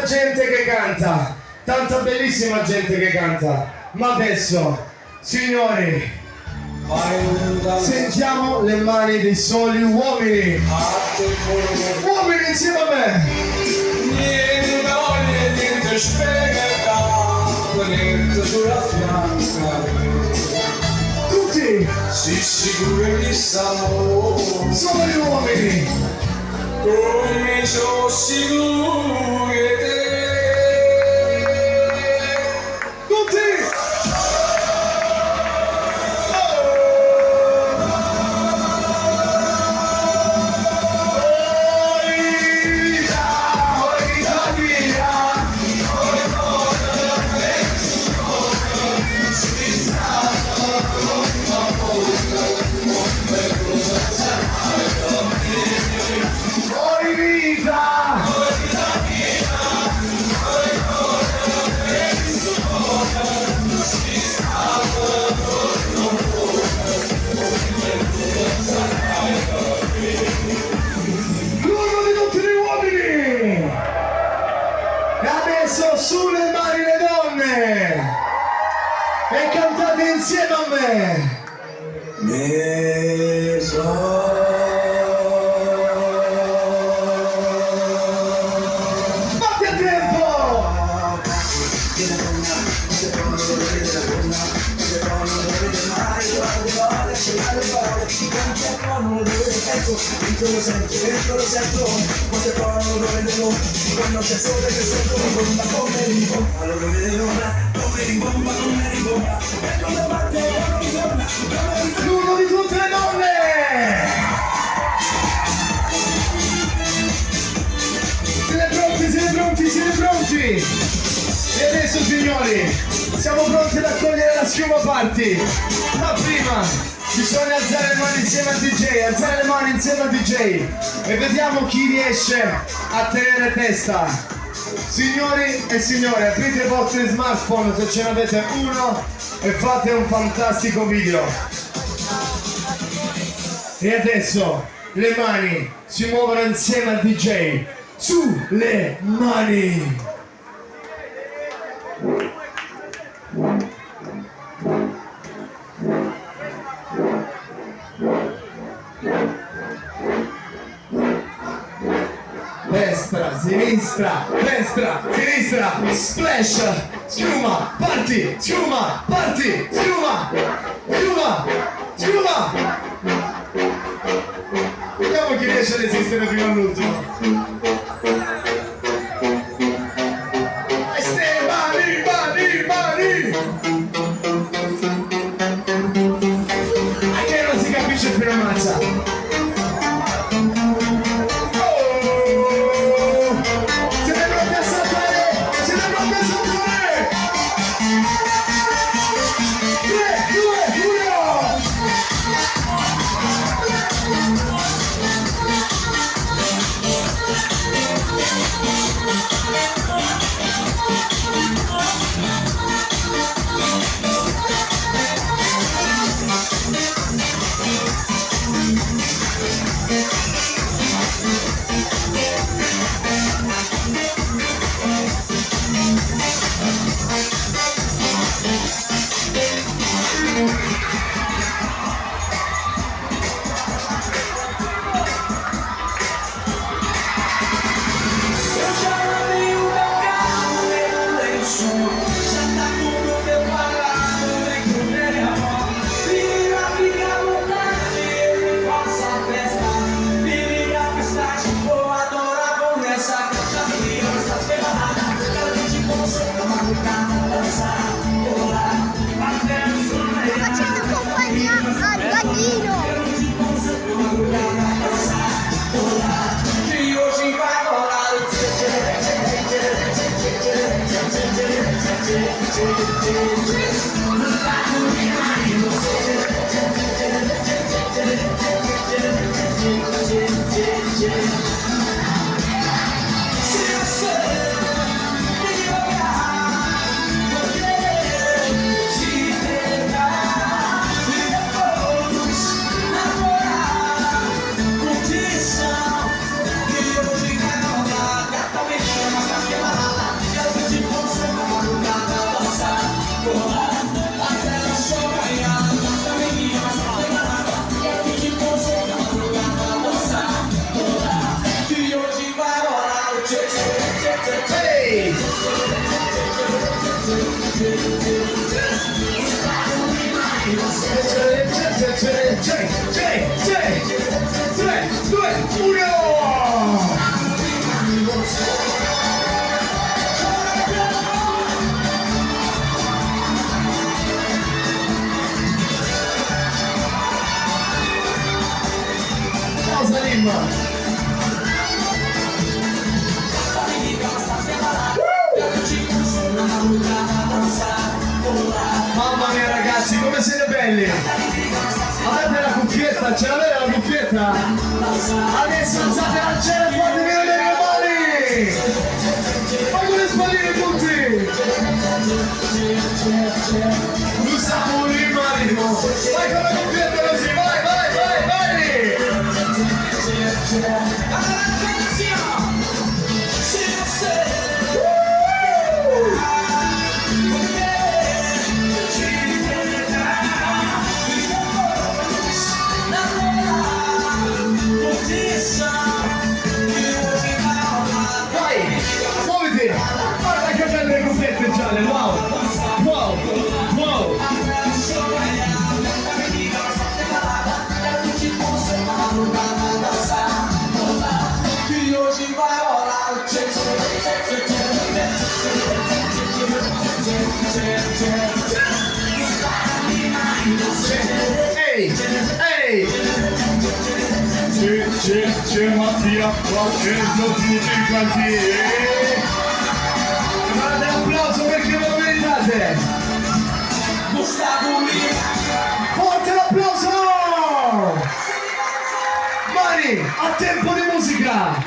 gente che canta, tanta bellissima gente che canta, ma adesso, signori, sentiamo le mani dei soli uomini. Uomini insieme a me. Niente voglia, niente spiegata, niente sulla fianca. Tutti Si sicuri di sapore, sono gli uomini. come sono sicuri di te. Tutti. Sulle mani le donne e cantate insieme a me. Fatti a tempo. Dentro lo sento, quante parole non lo vedono, quando c'è sole che sento mi bomba come rimbomba, allora mi rimbomba, come rimbomba, come rimbomba, e come batte, come ritorna, L'uno di tutte le donne. Siete pronti, siete pronti, siete pronti? E adesso signori, siamo pronti ad accogliere la schiuma party. Ma prima bisogna alzare le mani insieme al DJ, alzare le mani insieme al DJ e vediamo chi riesce a tenere testa. Signori e signore, aprite i vostri smartphone se ce ne avete uno e fate un fantastico video. E adesso le mani si muovono insieme al DJ. Su le mani! Destra, sinistra, splash, schiuma, party, schiuma, party, schiuma, schiuma, schiuma. Vediamo chi riesce a resistere fino all'ultimo. Mani! Anche non si capisce più la mazza. Ehi! Tre, due, uno! Pausa Lima! Mamma mia ragazzi, come siete belli! Avete la cuffietta? Ce l'avete la cuffietta? Adesso alzate al cielo e fatevi vedere le mani! Fai con le spalline tutti! Gustavo Marino! Vai con la cuffietta così, vai, vai, vai, vai! Vai, muoviti! Guarda che belle cuffiette gialle, wow! Wow! Wow! Ehi! Ehi! C'è Mattia qua dentro tutti i quartieri! Guardate l'applauso perché ve lo meritate! Forte l'applauso! Mani, a tempo di musica!